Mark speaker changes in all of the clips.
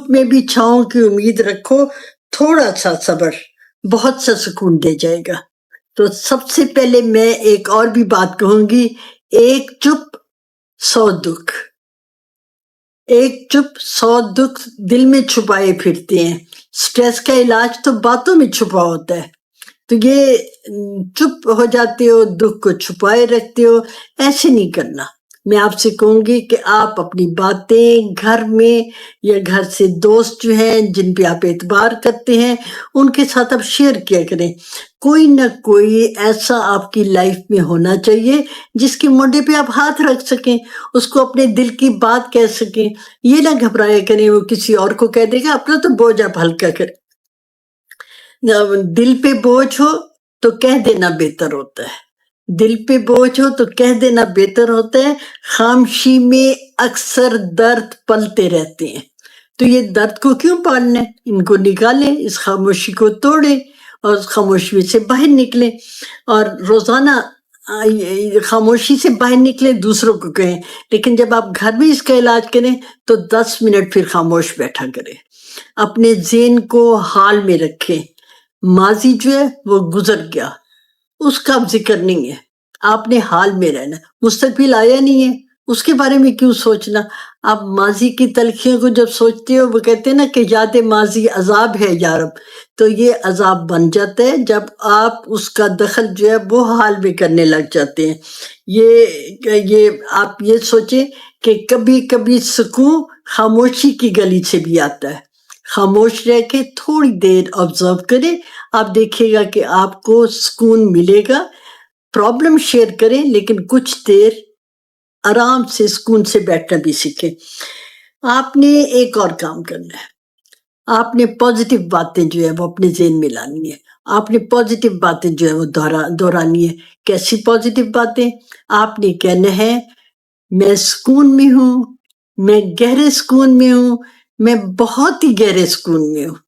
Speaker 1: धूप में भी छांव की उम्मीद रखो, थोड़ा सा सब्र बहुत सा सुकून दे जाएगा। तो सबसे पहले मैं एक और भी बात कहूंगी, एक चुप 100 दुख। एक चुप 100 दुख दिल में छुपाए फिरते हैं। स्ट्रेस का इलाज तो बातों में छुपा होता है। तो ये चुप हो जाते हो, दुख को छुपाए रखते हो, ऐसे नहीं करना। मैं आपसे कहूंगी कि आप अपनी बातें घर में या घर से दोस्त जो हैं जिन पे आप एतबार करते हैं उनके साथ आप शेयर किया करें। कोई ना कोई ऐसा आपकी लाइफ में होना चाहिए जिसके मोढे पे आप हाथ रख सकें, उसको अपने दिल की बात कह सकें। ये ना घबराया करें वो किसी और को कह देगा, अपना तो बोझ आप हल्का करें। दिल पे बोझ हो तो कह देना बेहतर होता है। दिल पे बोझ हो तो कह देना बेहतर होता है। खामोशी में अक्सर दर्द पलते रहते हैं, तो ये दर्द को क्यों पालना है? इनको निकालें, इस खामोशी को तोड़ें और उस खामोशी से बाहर निकलें। और रोजाना खामोशी से बाहर निकले, दूसरों को कहें। लेकिन जब आप घर में इसका इलाज करें तो 10 मिनट फिर खामोश बैठा करें। अपने ज़हन को हाल में रखें। माजी जो है वो गुजर गया, उसका अब जिक्र नहीं है, आपने हाल में रहना। मुस्तकबिल आया नहीं है, उसके बारे में क्यों सोचना? आप माजी की तलखियों को जब सोचते हो, वो कहते हैं ना कि याद माजी अजाब है यारब, तो ये अजाब बन जाता है जब आप उसका दखल जो है वो हाल में करने लग जाते हैं। ये आप ये सोचें कि कभी कभी सुकून खामोशी की गली से भी आता है। खामोश रह के थोड़ी देर ऑब्जर्व करें, आप देखिएगा कि आपको सुकून मिलेगा। प्रॉब्लम शेयर करें, लेकिन कुछ देर आराम से सुकून से बैठना भी सीखें। आपने एक और काम करना है, आपने पॉजिटिव बातें जो है वो अपने ज़हन में लानी है। आपने पॉजिटिव बातें जो है वो दोहरानी है। कैसी पॉजिटिव बातें? आपने कहना है, मैं सुकून में हूँ, मैं गहरे सुकून में हूँ, मैं बहुत ही गहरे सुकून में हूँ।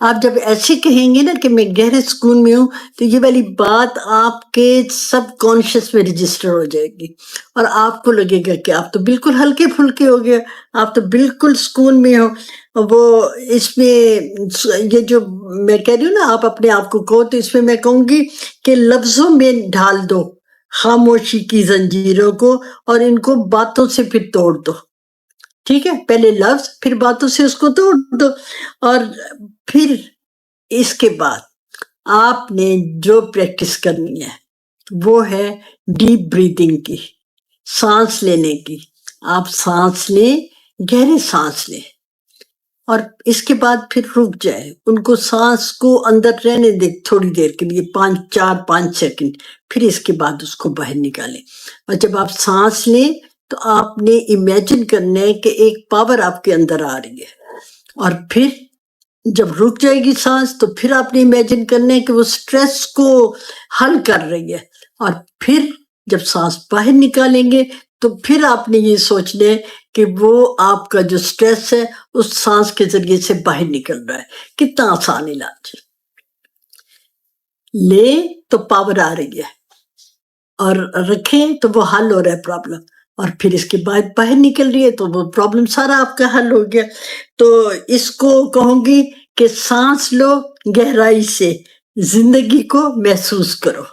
Speaker 1: आप जब ऐसे कहेंगे ना कि मैं गहरे सुकून में हूँ, तो ये वाली बात आपके सब कॉन्शियस में रजिस्टर हो जाएगी और आपको लगेगा कि आप तो बिल्कुल हल्के फुल्के हो गए, आप तो बिल्कुल सुकून में हो। वो इसमें ये जो मैं कह रही हूँ ना, आप अपने आप को कहो, तो इसमें मैं कहूँगी कि लफ्ज़ों में ढाल दो खामोशी की जंजीरों को और इनको बातों से फिर तोड़ दो। ठीक है, पहले लफ्ज फिर बातों से उसको तोड़ दो। और फिर इसके बाद आपने जो प्रैक्टिस करनी है वो है डीप ब्रीदिंग की, सांस लेने की। आप सांस लें, गहरे सांस लें और इसके बाद फिर रुक जाए, उनको सांस को अंदर रहने दे थोड़ी देर के लिए, 4-5 सेकंड, फिर इसके बाद उसको बाहर निकालें। और जब आप सांस लें तो आपने इमेजिन करना है कि एक पावर आपके अंदर आ रही है, और फिर जब रुक जाएगी सांस तो फिर आपने इमेजिन करना है कि वो स्ट्रेस को हल कर रही है। और फिर जब सांस बाहर निकालेंगे तो फिर आपने ये सोचना है कि वो आपका जो स्ट्रेस है उस सांस के जरिए से बाहर निकल रहा है। कितना आसान इलाज है। ले तो पावर आ रही है और रखें तो वो हल हो रहा है प्रॉब्लम, और फिर इसके बाद बाहर निकल रही है तो वो प्रॉब्लम सारा आपका हल हो गया। तो इसको कहूंगी कि सांस लो, गहराई से जिंदगी को महसूस करो।